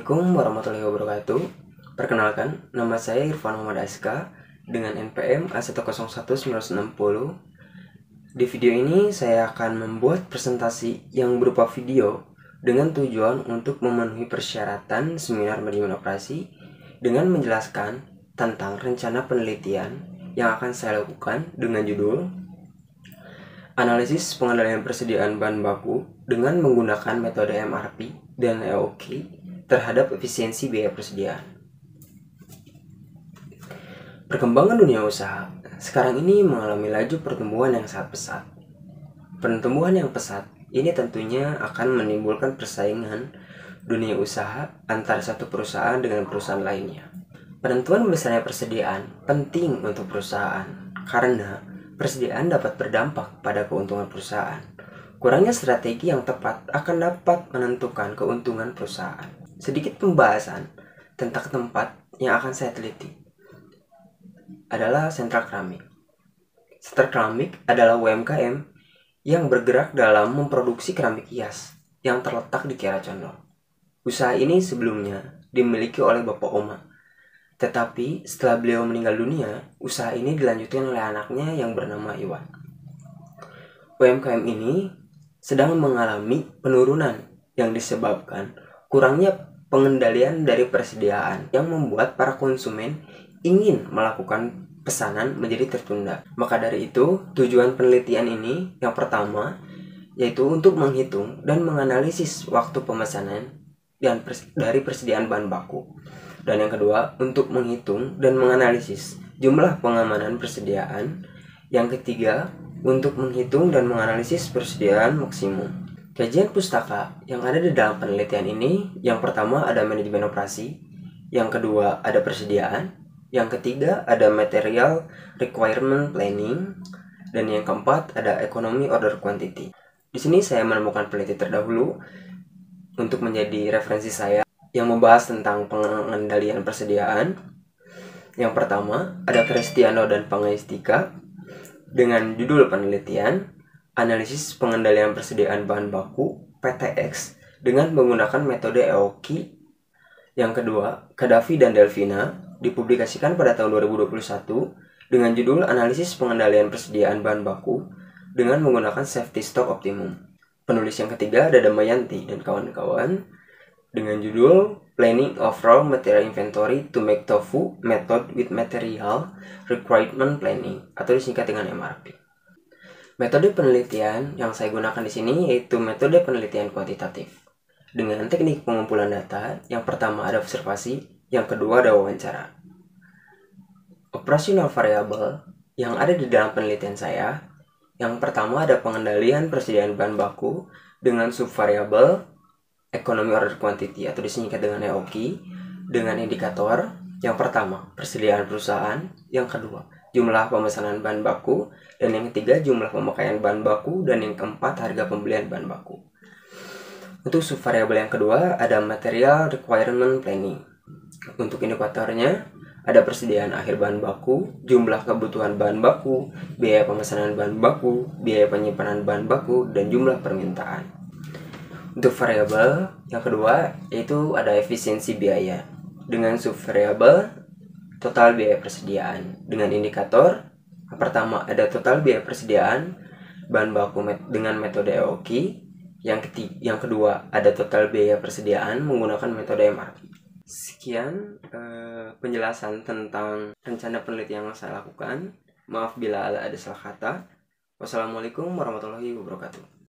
Assalamualaikum warahmatullahi wabarakatuh. Perkenalkan, nama saya Irfan Muhammad Aska dengan NPM A101960. Di video ini saya akan membuat presentasi yang berupa video dengan tujuan untuk memenuhi persyaratan seminar manajemen operasi dengan menjelaskan tentang rencana penelitian yang akan saya lakukan dengan judul Analisis Pengendalian Persediaan Bahan Baku dengan menggunakan metode MRP dan EOQ terhadap efisiensi biaya persediaan. Perkembangan dunia usaha sekarang ini mengalami laju pertumbuhan yang sangat pesat. Pertumbuhan yang pesat ini tentunya akan menimbulkan persaingan dunia usaha antara satu perusahaan dengan perusahaan lainnya. Penentuan besarnya persediaan penting untuk perusahaan karena persediaan dapat berdampak pada keuntungan perusahaan. Kurangnya strategi yang tepat akan dapat menentukan keuntungan perusahaan. Sedikit pembahasan tentang tempat yang akan saya teliti adalah Sentra Keramik. Sentra Keramik adalah UMKM yang bergerak dalam memproduksi keramik hias yang terletak di Kiara Condong. Usaha ini sebelumnya dimiliki oleh Bapak Oma. Tetapi setelah beliau meninggal dunia, usaha ini dilanjutkan oleh anaknya yang bernama Iwan. UMKM ini sedang mengalami penurunan yang disebabkan kurangnya pengendalian dari persediaan yang membuat para konsumen ingin melakukan pesanan menjadi tertunda. Maka dari itu, tujuan penelitian ini yang pertama yaitu untuk menghitung dan menganalisis waktu pemesanan dari persediaan bahan baku. Dan yang kedua, untuk menghitung dan menganalisis jumlah pengamanan persediaan. Yang ketiga, untuk menghitung dan menganalisis persediaan maksimum. Kajian pustaka yang ada di dalam penelitian ini, yang pertama ada manajemen operasi, yang kedua ada persediaan, yang ketiga ada material requirement planning, dan yang keempat ada economy order quantity. Di sini saya menemukan peneliti terdahulu untuk menjadi referensi saya yang membahas tentang pengendalian persediaan. Yang pertama ada Cristiano dan Pangeistika dengan judul penelitian Analisis Pengendalian Persediaan Bahan Baku (PTX) dengan menggunakan metode EOQ. Yang kedua, Kadafi dan Delvina dipublikasikan pada tahun 2021 dengan judul Analisis Pengendalian Persediaan Bahan Baku dengan menggunakan Safety Stock Optimum. Penulis yang ketiga ada Damayanti dan kawan-kawan dengan judul Planning of Raw Material Inventory to Make Tofu Method with Material Requirement Planning atau disingkat dengan MRP. Metode penelitian yang saya gunakan di sini yaitu metode penelitian kuantitatif dengan teknik pengumpulan data. Yang pertama ada observasi, yang kedua ada wawancara. Operasional variabel yang ada di dalam penelitian saya, yang pertama ada pengendalian persediaan bahan baku dengan subvariabel economy order quantity atau disingkat dengan EOQ dengan indikator yang pertama persediaan perusahaan, yang kedua jumlah pemesanan bahan baku, dan yang ketiga jumlah pemakaian bahan baku, dan yang keempat harga pembelian bahan baku. Untuk subvariabel yang kedua ada material requirement planning. Untuk indikatornya ada persediaan akhir bahan baku, jumlah kebutuhan bahan baku, biaya pemesanan bahan baku, biaya penyimpanan bahan baku, dan jumlah permintaan. Untuk variabel yang kedua yaitu ada efisiensi biaya dengan subvariabel total biaya persediaan dengan indikator yang pertama ada total biaya persediaan bahan baku dengan metode EOQ, yang kedua ada total biaya persediaan menggunakan metode MRP. Sekian penjelasan tentang rencana penelitian yang saya lakukan. Maaf bila ada salah kata. Wassalamualaikum warahmatullahi wabarakatuh.